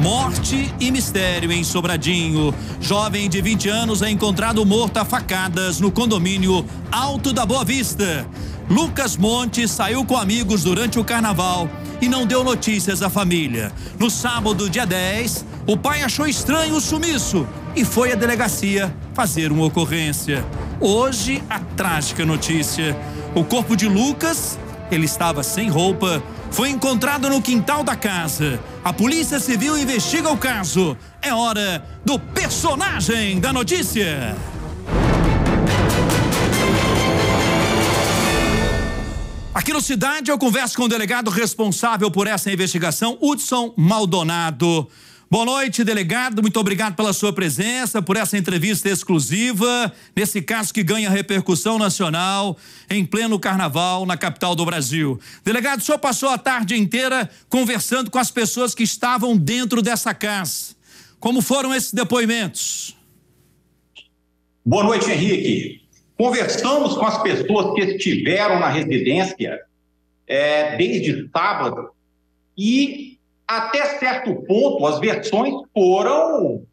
Morte e mistério em Sobradinho. Jovem de 20 anos é encontrado morto a facadas no condomínio Alto da Boa Vista. Lucas Monte saiu com amigos durante o carnaval e não deu notícias à família. No sábado, dia 10, o pai achou estranho o sumiço e foi à delegacia fazer uma ocorrência. Hoje, a trágica notícia: o corpo de Lucas, ele estava sem roupa, foi encontrado no quintal da casa. A Polícia Civil investiga o caso. É hora do personagem da notícia. Aqui no Cidade, eu converso com o delegado responsável por essa investigação, Hudson Maldonado. Boa noite, delegado. Muito obrigado pela sua presença, por essa entrevista exclusiva, nesse caso que ganha repercussão nacional, em pleno carnaval, na capital do Brasil. Delegado, o senhor passou a tarde inteira conversando com as pessoas que estavam dentro dessa casa. Como foram esses depoimentos? Boa noite, Henrique. Conversamos com as pessoas que estiveram na residência desde sábado e, até certo ponto, as versões foram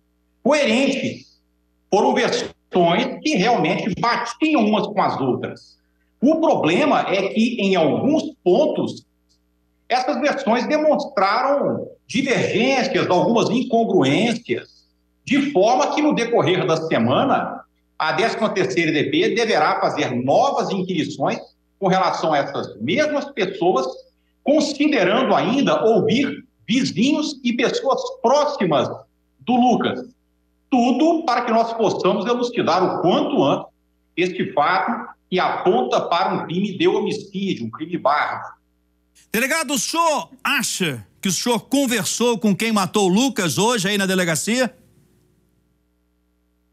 coerentes. Foram versões que realmente batiam umas com as outras. O problema é que, em alguns pontos, essas versões demonstraram divergências, algumas incongruências, de forma que, no decorrer da semana, a 13ª EDP deverá fazer novas inquirições com relação a essas mesmas pessoas, considerando ainda ouvir vizinhos e pessoas próximas do Lucas. Tudo para que nós possamos elucidar o quanto antes este fato que aponta para um crime de homicídio, um crime bárbaro. Delegado, o senhor acha que o senhor conversou com quem matou o Lucas hoje aí na delegacia?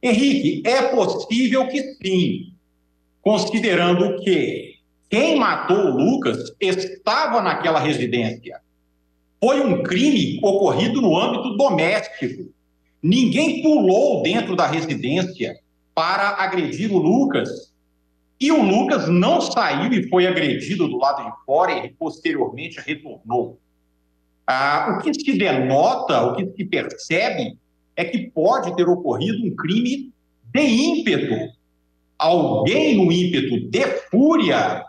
Henrique, é possível que sim, considerando que quem matou o Lucas estava naquela residência. Foi um crime ocorrido no âmbito doméstico. Ninguém pulou dentro da residência para agredir o Lucas. E o Lucas não saiu e foi agredido do lado de fora e posteriormente retornou. O que se denota, o que se percebe, é que pode ter ocorrido um crime de ímpeto. Alguém no ímpeto de fúria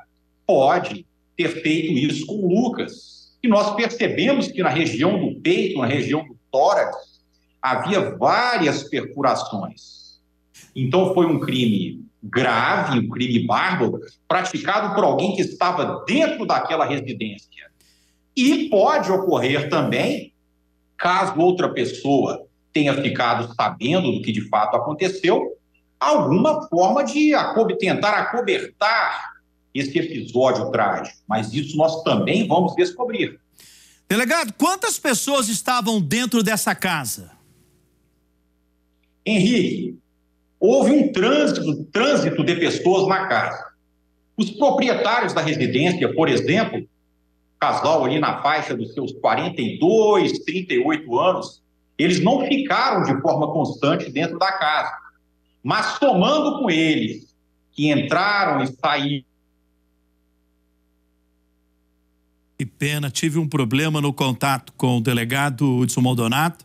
pode ter feito isso com o Lucas. E nós percebemos que na região do peito, na região do tórax, havia várias perfurações. Então foi um crime grave, um crime bárbaro, praticado por alguém que estava dentro daquela residência. E pode ocorrer também, caso outra pessoa tenha ficado sabendo do que de fato aconteceu, alguma forma de tentar acobertar esse episódio trágico. Mas isso nós também vamos descobrir. Delegado, quantas pessoas estavam dentro dessa casa? Henrique, houve um trânsito de pessoas na casa. Os proprietários da residência, por exemplo, casal ali na faixa dos seus 42, 38 anos, eles não ficaram de forma constante dentro da casa. Mas somando com eles, que entraram e saíram. Que pena, tive um problema no contato com o delegado Hudson Maldonado,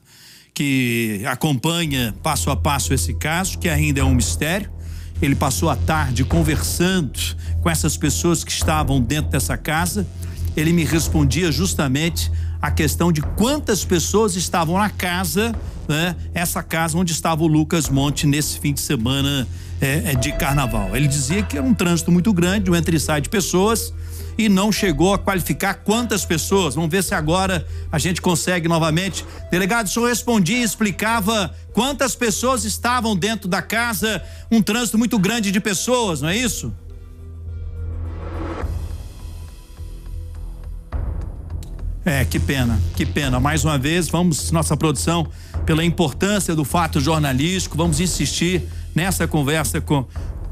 que acompanha passo a passo esse caso, que ainda é um mistério. Ele passou a tarde conversando com essas pessoas que estavam dentro dessa casa. Ele me respondia justamente a questão de quantas pessoas estavam na casa, né? Essa casa onde estava o Lucas Monte nesse fim de semana de carnaval. Ele dizia que era um trânsito muito grande, um entra e sai de pessoas, e não chegou a qualificar quantas pessoas. Vamos ver se agora a gente consegue novamente. Delegado, o senhor respondia e explicava quantas pessoas estavam dentro da casa, um trânsito muito grande de pessoas, não é isso? Que pena. Mais uma vez, nossa produção, pela importância do fato jornalístico, vamos insistir nessa conversa com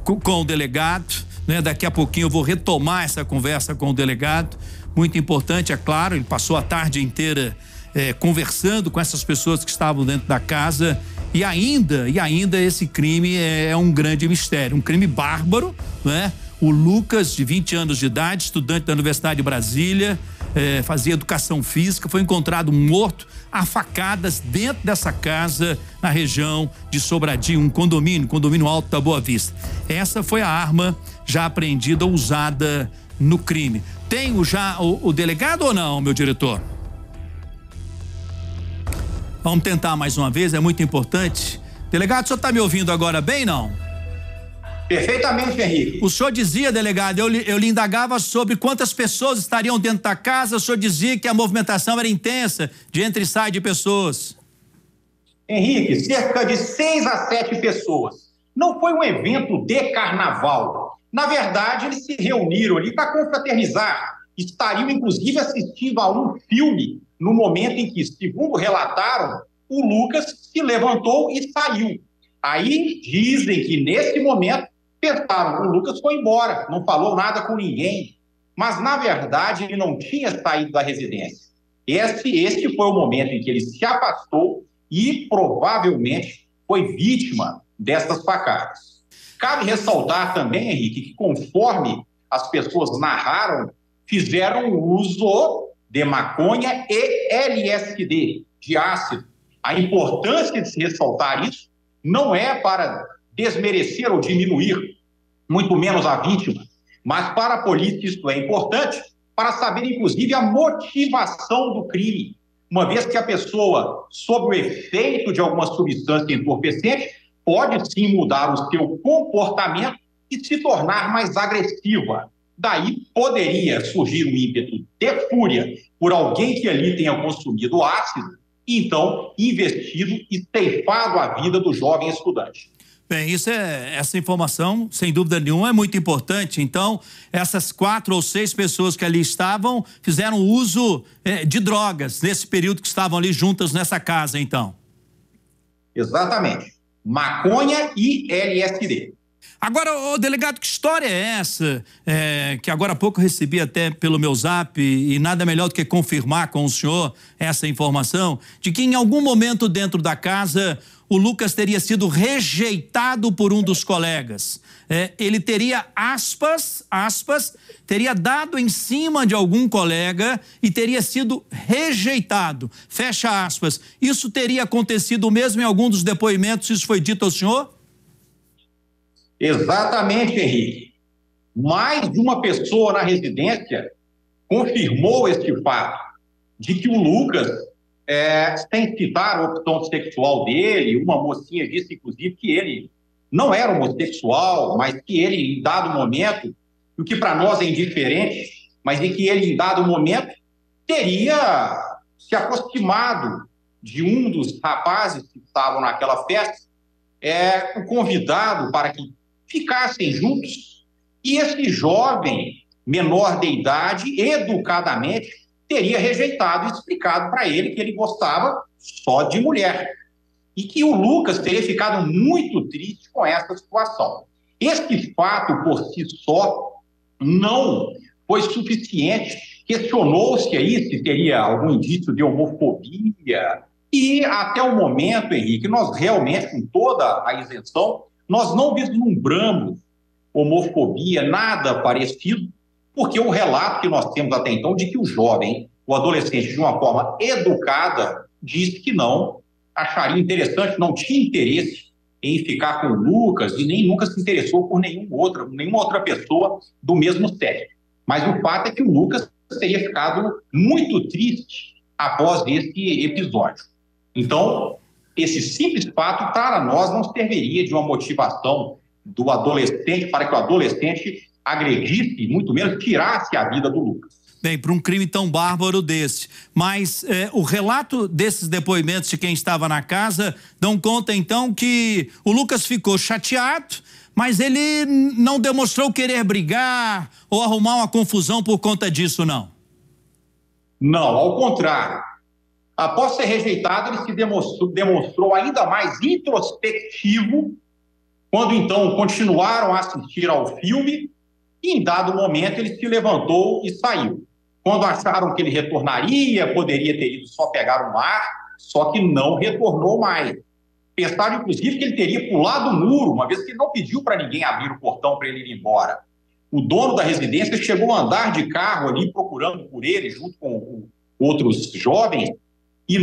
o delegado, né? Daqui a pouquinho eu vou retomar essa conversa com o delegado. Muito importante, é claro, ele passou a tarde inteira conversando com essas pessoas que estavam dentro da casa e ainda esse crime é um grande mistério, um crime bárbaro, né? O Lucas, de 20 anos de idade, estudante da Universidade de Brasília, fazia educação física, foi encontrado morto a facadas dentro dessa casa na região de Sobradinho, um condomínio Alto da Boa Vista. Essa foi a arma já apreendida, usada no crime. Tem já o delegado ou não, meu diretor? Vamos tentar mais uma vez, é muito importante. Delegado, o senhor está me ouvindo agora bem, não? Perfeitamente, Henrique. O senhor dizia, delegado, eu lhe indagava sobre quantas pessoas estariam dentro da casa, o senhor dizia que a movimentação era intensa, de entra e sai de pessoas. Henrique, cerca de 6 a 7 pessoas. Não foi um evento de carnaval. Na verdade, eles se reuniram ali para confraternizar. Estariam, inclusive, assistindo a um filme no momento em que, segundo relataram, o Lucas se levantou e saiu. Aí dizem que, nesse momento, pensaram, o Lucas foi embora, não falou nada com ninguém. Mas, na verdade, ele não tinha saído da residência. Este foi o momento em que ele se afastou e, provavelmente, foi vítima dessas facadas. Cabe ressaltar também, Henrique, que conforme as pessoas narraram, fizeram uso de maconha e LSD, de ácido. A importância de se ressaltar isso não é para desmerecer ou diminuir, muito menos a vítima, mas para a polícia isso é importante para saber, inclusive, a motivação do crime. Uma vez que a pessoa, sob o efeito de alguma substância entorpecente, pode sim mudar o seu comportamento e se tornar mais agressiva. Daí poderia surgir um ímpeto de fúria por alguém que ali tenha consumido ácido e então investido e ceifado a vida do jovem estudante. Bem, essa informação, sem dúvida nenhuma, é muito importante. Então, essas 4 ou 6 pessoas que ali estavam fizeram uso de drogas nesse período que estavam ali juntas nessa casa, então. Exatamente. Maconha e LSD. Agora, delegado, que história é essa? Que agora há pouco eu recebi até pelo meu zap e nada melhor do que confirmar com o senhor essa informação, de que em algum momento dentro da casa o Lucas teria sido rejeitado por um dos colegas. Ele teria, aspas, teria dado em cima de algum colega e teria sido rejeitado. Fecha aspas. Isso teria acontecido mesmo em algum dos depoimentos, isso foi dito ao senhor? Exatamente, Henrique. Mais de uma pessoa na residência confirmou este fato, de que o Lucas, sem citar a opção sexual dele, uma mocinha disse, inclusive, que ele não era homossexual, mas que ele, em dado momento, o que para nós é indiferente, mas em que ele, em dado momento, teria se aproximado de um dos rapazes que estavam naquela festa, o convidado para que ficassem juntos, e esse jovem, menor de idade, educadamente, teria rejeitado e explicado para ele que ele gostava só de mulher. E que o Lucas teria ficado muito triste com essa situação. Esse fato, por si só, não foi suficiente. Questionou-se aí se teria algum indício de homofobia. E até o momento, Henrique, nós realmente, com toda a isenção, nós não vislumbramos homofobia, nada parecido, porque o relato que nós temos até então de que o jovem, o adolescente, de uma forma educada, disse que não acharia interessante, não tinha interesse em ficar com o Lucas e nem nunca se interessou por nenhuma outra pessoa do mesmo sexo. Mas o fato é que o Lucas teria ficado muito triste após esse episódio. Então, esse simples fato, para nós, não serviria de uma motivação do adolescente para que o adolescente agredisse, muito menos tirasse a vida do Lucas. Bem, para um crime tão bárbaro desse. Mas o relato desses depoimentos de quem estava na casa dão conta, então, que o Lucas ficou chateado, mas ele não demonstrou querer brigar ou arrumar uma confusão por conta disso, não? Não, ao contrário. Após ser rejeitado, ele se demonstrou ainda mais introspectivo quando, então, continuaram a assistir ao filme e, em dado momento, ele se levantou e saiu. Quando acharam que ele retornaria, poderia ter ido só pegar um ar, só que não retornou mais. Pensaram, inclusive, que ele teria pulado o muro, uma vez que ele não pediu para ninguém abrir o portão para ele ir embora. o dono da residência chegou a andar de carro ali procurando por ele, junto com outros jovens, e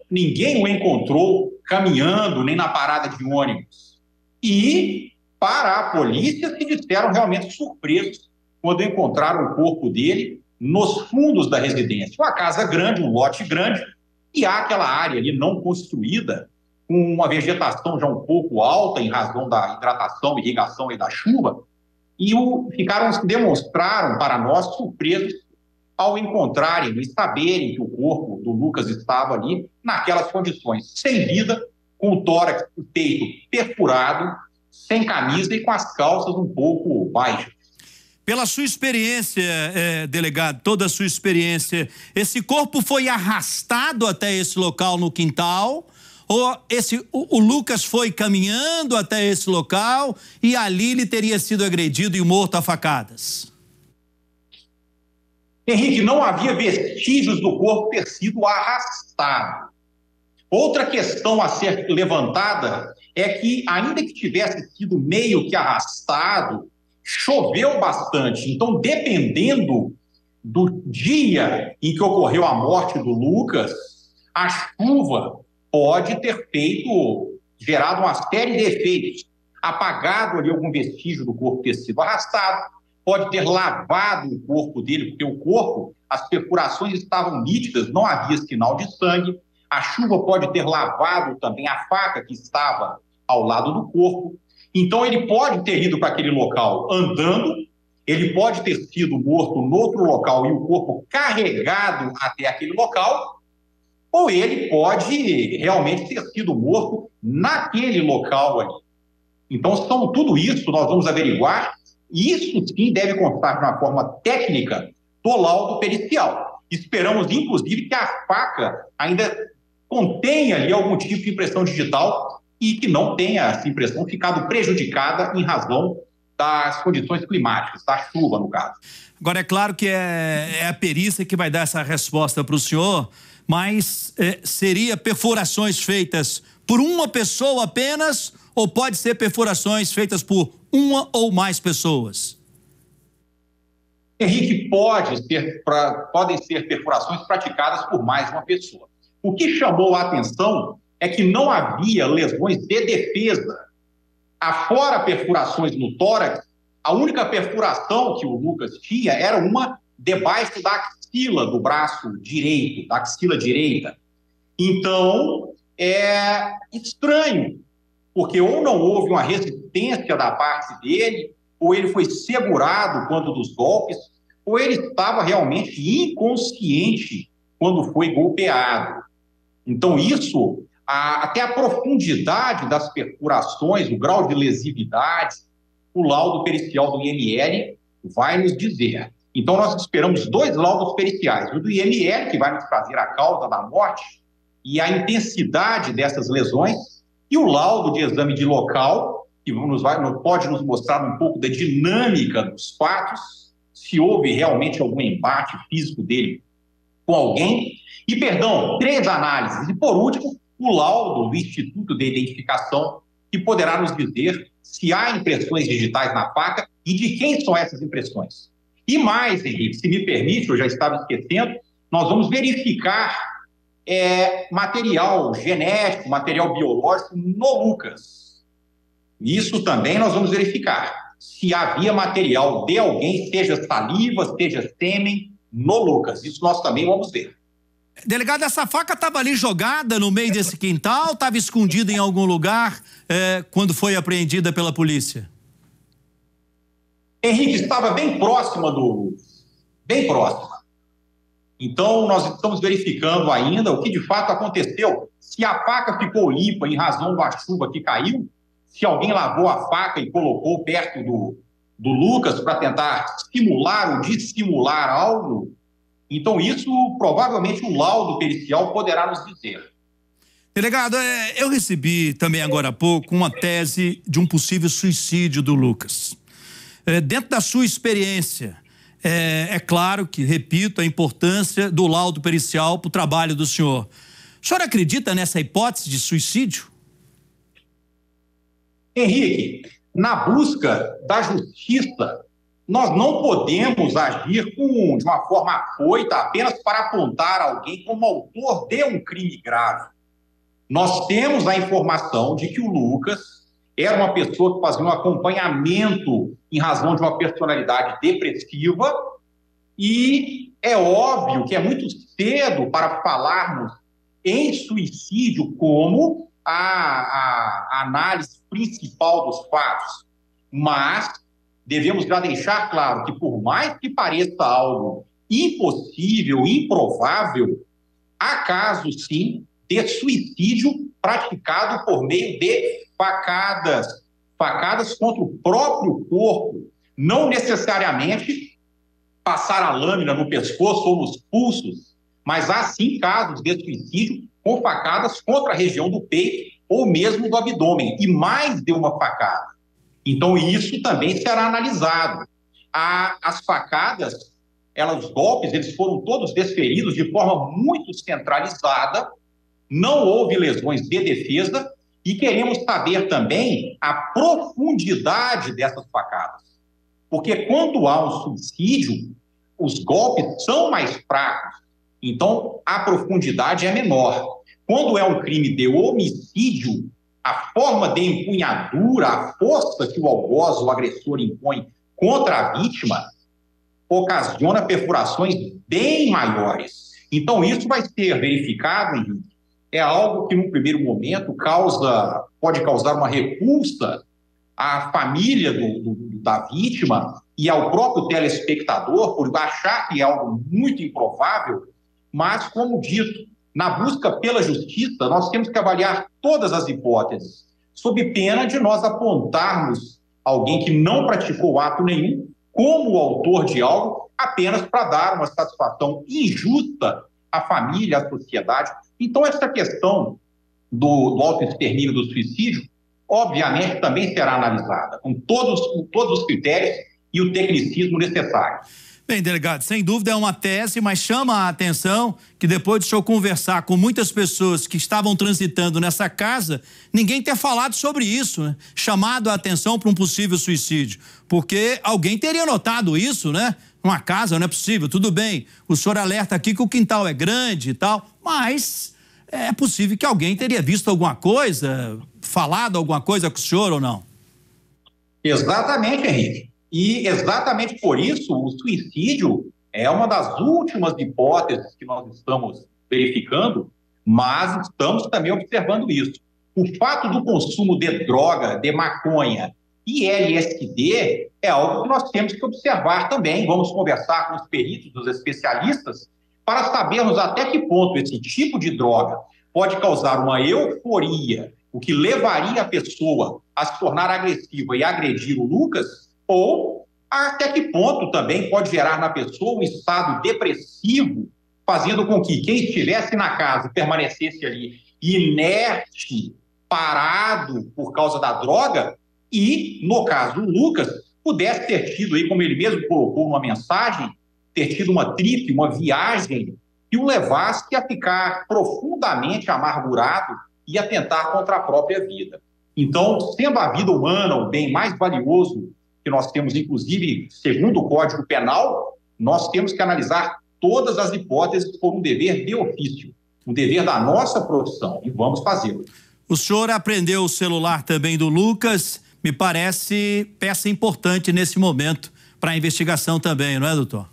ninguém o encontrou caminhando, nem na parada de ônibus. E, para a polícia, se disseram realmente surpresos quando encontraram o corpo dele nos fundos da residência. Uma casa grande, um lote grande, e há aquela área ali não construída, com uma vegetação já um pouco alta em razão da hidratação, irrigação e da chuva, e demonstraram para nós surpresos ao encontrarem e saberem que o corpo do Lucas estava ali naquelas condições, sem vida, com o tórax, o peito perfurado, sem camisa e com as calças um pouco baixas. Pela sua experiência, delegado, toda a sua experiência, esse corpo foi arrastado até esse local no quintal? Ou o Lucas foi caminhando até esse local e ali ele teria sido agredido e morto a facadas? Henrique, não havia vestígios do corpo ter sido arrastado. Outra questão a ser levantada é que, ainda que tivesse sido meio que arrastado, choveu bastante. Então, dependendo do dia em que ocorreu a morte do Lucas, a chuva pode ter gerado uma série de efeitos, apagado ali algum vestígio do corpo ter sido arrastado, pode ter lavado o corpo dele, porque o corpo, as perfurações estavam nítidas, não havia sinal de sangue, a chuva pode ter lavado também a faca que estava ao lado do corpo. Então ele pode ter ido para aquele local andando, ele pode ter sido morto no outro local e o corpo carregado até aquele local, ou ele pode realmente ter sido morto naquele local ali. Então, tudo isso nós vamos averiguar, e isso sim deve constar de uma forma técnica do laudo pericial. Esperamos, inclusive, que a faca ainda contenha ali algum tipo de impressão digital e que não tenha essa impressão ficado prejudicada em razão das condições climáticas, da chuva, no caso. Agora, é claro que é a perícia que vai dar essa resposta para o senhor, mas seria perfurações feitas por uma pessoa apenas ou pode ser perfurações feitas por uma ou mais pessoas? Henrique, podem ser perfurações praticadas por mais de uma pessoa. O que chamou a atenção é que não havia lesões de defesa. Afora perfurações no tórax, a única perfuração que o Lucas tinha era uma debaixo da axila do braço direito, da axila direita. Então, é estranho, porque ou não houve uma resistência da parte dele, ou ele foi segurado quando dos golpes, ou ele estava realmente inconsciente quando foi golpeado. Então, isso, até a profundidade das perfurações, o grau de lesividade, o laudo pericial do IML vai nos dizer. Então, nós esperamos 2 laudos periciais, o do IML, que vai nos trazer a causa da morte e a intensidade dessas lesões, e o laudo de exame de local, que pode nos mostrar um pouco da dinâmica dos fatos, se houve realmente algum embate físico dele com alguém. E, 3 análises. E, por último, o laudo do Instituto de Identificação, que poderá nos dizer se há impressões digitais na faca e de quem são essas impressões. E mais, Henrique, se me permite, eu já estava esquecendo, nós vamos verificar material genético, material biológico no Lucas. Isso também nós vamos verificar. Se havia material de alguém, seja saliva, seja sêmen, no Lucas. Isso nós também vamos ver. Delegado, essa faca estava ali jogada no meio desse quintal, estava escondida em algum lugar quando foi apreendida pela polícia? Henrique, estava bem próxima do Lucas, bem próxima. Então, nós estamos verificando ainda o que de fato aconteceu, se a faca ficou limpa em razão da chuva que caiu, se alguém lavou a faca e colocou perto do Lucas para tentar simular ou dissimular algo. Então, isso provavelmente o laudo pericial poderá nos dizer. Delegado, eu recebi também agora há pouco uma tese de um possível suicídio do Lucas. Dentro da sua experiência, é claro que, repito, a importância do laudo pericial para o trabalho do senhor. O senhor acredita nessa hipótese de suicídio? Henrique, na busca da justiça, nós não podemos agir de uma forma afoita apenas para apontar alguém como autor de um crime grave. Nós temos a informação de que o Lucas era uma pessoa que fazia um acompanhamento em razão de uma personalidade depressiva, e é óbvio que é muito cedo para falarmos em suicídio como a análise principal dos fatos, mas devemos já deixar claro que, por mais que pareça algo impossível, improvável, há casos, sim, de suicídio praticado por meio de facadas contra o próprio corpo, não necessariamente passar a lâmina no pescoço ou nos pulsos, mas há, sim, casos de suicídio com facadas contra a região do peito ou mesmo do abdômen, e mais de uma facada. Então, isso também será analisado. As facadas, os golpes, eles foram todos desferidos de forma muito centralizada, não houve lesões de defesa, e queremos saber também a profundidade dessas facadas. Porque quando há um suicídio, os golpes são mais fracos, então a profundidade é menor. Quando é um crime de homicídio, a forma de empunhadura, a força que o algoz, o agressor, impõe contra a vítima, ocasiona perfurações bem maiores. Então, isso vai ser verificado, Henrique. É algo que, num primeiro momento, pode causar uma repulsa à família da vítima e ao próprio telespectador, por achar que é algo muito improvável, mas, como dito, na busca pela justiça, nós temos que avaliar todas as hipóteses, sob pena de nós apontarmos alguém que não praticou ato nenhum como o autor de algo, apenas para dar uma satisfação injusta à família, à sociedade. Então, essa questão do autoextermínio, do suicídio, obviamente também será analisada com todos os critérios e o tecnicismo necessário. Bem, delegado, sem dúvida é uma tese, mas chama a atenção que depois de eu conversar com muitas pessoas que estavam transitando nessa casa, ninguém ter falado sobre isso, né? Chamado a atenção para um possível suicídio, porque alguém teria notado isso, né? Uma casa, não é possível, tudo bem, o senhor alerta aqui que o quintal é grande e tal, mas é possível que alguém teria visto alguma coisa, falado alguma coisa com o senhor ou não? Exatamente, Henrique. E exatamente por isso o suicídio é uma das últimas hipóteses que nós estamos verificando, mas estamos também observando isso. O fato do consumo de droga, de maconha e LSD é algo que nós temos que observar também. Vamos conversar com os peritos, os especialistas, para sabermos até que ponto esse tipo de droga pode causar uma euforia, o que levaria a pessoa a se tornar agressiva e agredir o Lucas, ou até que ponto também pode gerar na pessoa um estado depressivo, fazendo com que quem estivesse na casa permanecesse ali inerte, parado por causa da droga, e, no caso do Lucas, pudesse ter tido, aí, como ele mesmo colocou numa mensagem, ter tido uma trip, uma viagem, que o levasse a ficar profundamente amargurado e a tentar contra a própria vida. Então, sendo a vida humana o bem mais valioso que nós temos, inclusive, segundo o Código Penal, nós temos que analisar todas as hipóteses por um dever de ofício, um dever da nossa profissão, e vamos fazê-lo. O senhor apreendeu o celular também do Lucas, me parece peça importante nesse momento para a investigação também, não é, doutor?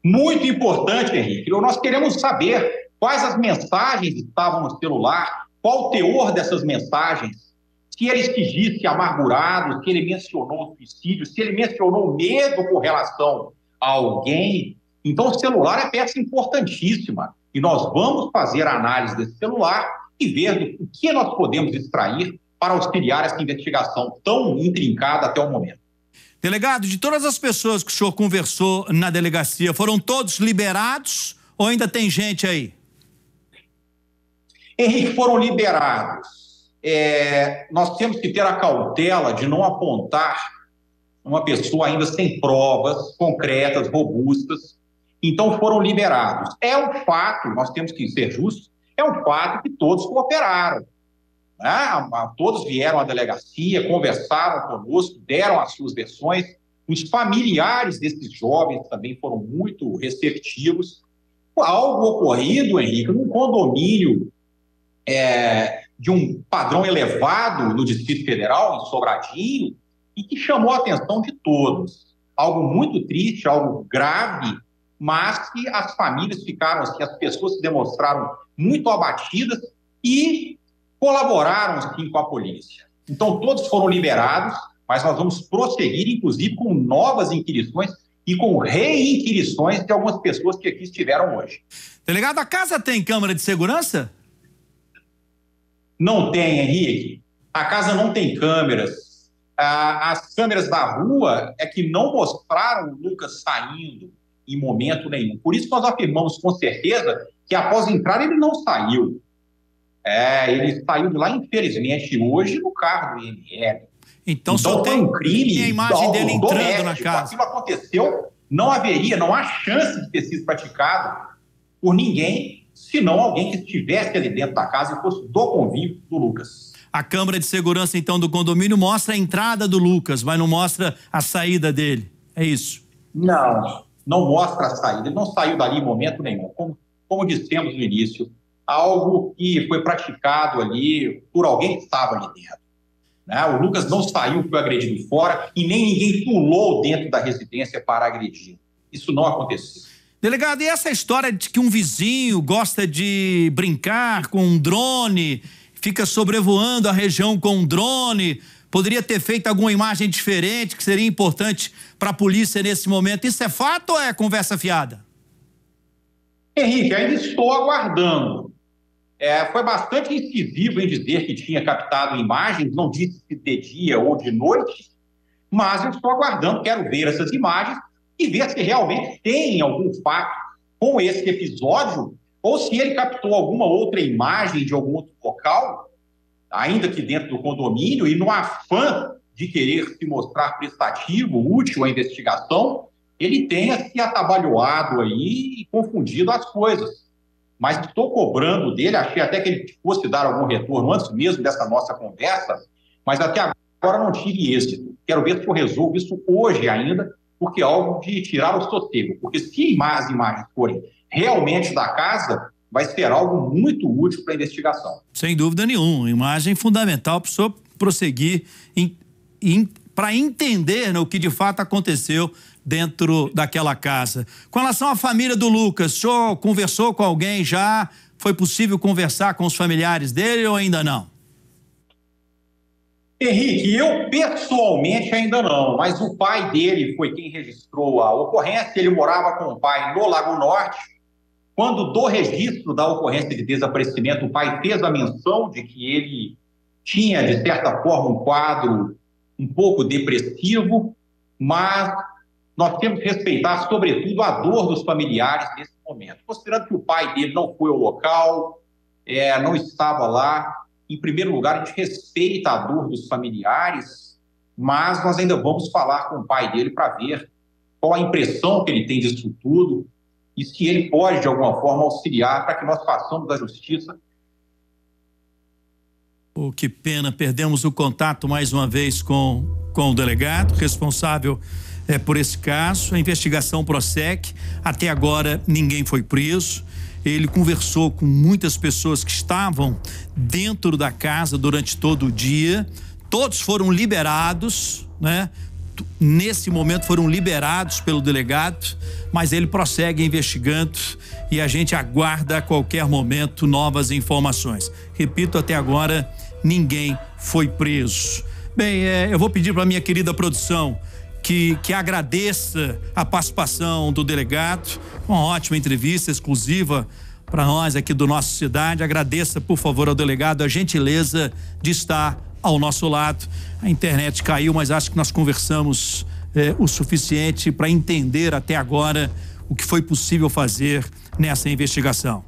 Muito importante, Henrique. Nós queremos saber quais as mensagens estavam no celular, qual o teor dessas mensagens, se ele se disse amargurado, se ele mencionou o suicídio, se ele mencionou medo com relação a alguém. Então, o celular é peça importantíssima e nós vamos fazer a análise desse celular e ver o que nós podemos extrair para auxiliar essa investigação tão intrincada até o momento. Delegado, de todas as pessoas que o senhor conversou na delegacia, foram todos liberados ou ainda tem gente aí? Henrique, foram liberados. Nós temos que ter a cautela de não apontar uma pessoa ainda sem provas concretas, robustas. Então, foram liberados. É um fato, nós temos que ser justos, é um fato que todos cooperaram. né? Todos vieram à delegacia, conversaram conosco, deram as suas versões. Os familiares desses jovens também foram muito receptivos. Algo ocorrido, Henrique, num condomínio de um padrão elevado no Distrito Federal, em Sobradinho, e que chamou a atenção de todos. Algo muito triste, algo grave, mas que as famílias ficaram assim, as pessoas se demonstraram muito abatidas e colaboraram, sim, com a polícia. Então, todos foram liberados, mas nós vamos prosseguir, inclusive, com novas inquirições e com reinquirições de algumas pessoas que aqui estiveram hoje. Delegado, a casa tem câmera de segurança? Não tem, Henrique. A casa não tem câmeras. As câmeras da rua é que não mostraram o Lucas saindo em momento nenhum. Por isso nós afirmamos com certeza que após entrar ele não saiu. Ele saiu de lá, infelizmente, hoje no carro do IML. Então só tem um crime. E a imagem dele entrando doméstico. na casa. Aquilo aconteceu, não há chance de ter sido praticado por ninguém, senão alguém que estivesse ali dentro da casa e fosse do convívio do Lucas. A câmera de segurança, então, do condomínio mostra a entrada do Lucas, mas não mostra a saída dele. É isso? Não mostra a saída. Ele não saiu dali em momento nenhum. Como dissemos no início, algo que foi praticado ali por alguém que estava ali dentro. O Lucas não saiu, foi agredido fora e nem ninguém pulou dentro da residência para agredir. Isso não aconteceu. Delegado, e essa história de que um vizinho gosta de brincar com um drone, fica sobrevoando a região com um drone, poderia ter feito alguma imagem diferente que seria importante para a polícia nesse momento. Isso é fato ou é conversa fiada? Henrique, ainda estou aguardando. Foi bastante incisivo em dizer que tinha captado imagens, não disse se de dia ou de noite, mas eu estou aguardando, quero ver essas imagens e ver se realmente tem algum fato com esse episódio ou se ele captou alguma outra imagem de algum outro local, ainda que dentro do condomínio, e no afã de querer se mostrar prestativo, útil à investigação, ele tenha se atabalhoado aí e confundido as coisas. Mas estou cobrando dele, achei até que ele fosse dar algum retorno antes mesmo dessa nossa conversa, mas até agora não tive êxito. Quero ver se eu resolvo isso hoje ainda, porque é algo de tirar o sossego. Porque se as imagens forem realmente da casa, vai ser algo muito útil para a investigação. Sem dúvida nenhuma, imagem fundamental para o senhor prosseguir para entender, né, o que de fato aconteceu dentro daquela casa. Com relação à família do Lucas, o senhor conversou com alguém já? Foi possível conversar com os familiares dele ou ainda não? Henrique, eu pessoalmente ainda não, mas o pai dele foi quem registrou a ocorrência. Ele morava com o pai no Lago Norte. Quando do registro da ocorrência de desaparecimento, o pai fez a menção de que ele tinha, de certa forma, um quadro um pouco depressivo, mas nós temos que respeitar, sobretudo, a dor dos familiares nesse momento. Considerando que o pai dele não foi ao local, não estava lá, em primeiro lugar, a gente respeita a dor dos familiares, mas nós ainda vamos falar com o pai dele para ver qual a impressão que ele tem disso tudo e se ele pode, de alguma forma, auxiliar para que nós façamos da justiça. Oh, que pena, perdemos o contato mais uma vez com o delegado responsável por esse caso. A investigação prossegue, até agora ninguém foi preso. Ele conversou com muitas pessoas que estavam dentro da casa durante todo o dia, todos foram liberados, né? Nesse momento foram liberados pelo delegado, mas ele prossegue investigando e a gente aguarda a qualquer momento novas informações. Repito, até agora ninguém foi preso. Bem, eu vou pedir para a minha querida produção que agradeça a participação do delegado, uma ótima entrevista exclusiva para nós aqui do Nossa Cidade. Agradeça, por favor, ao delegado a gentileza de estar ao nosso lado. A internet caiu, mas acho que nós conversamos o suficiente para entender até agora o que foi possível fazer nessa investigação.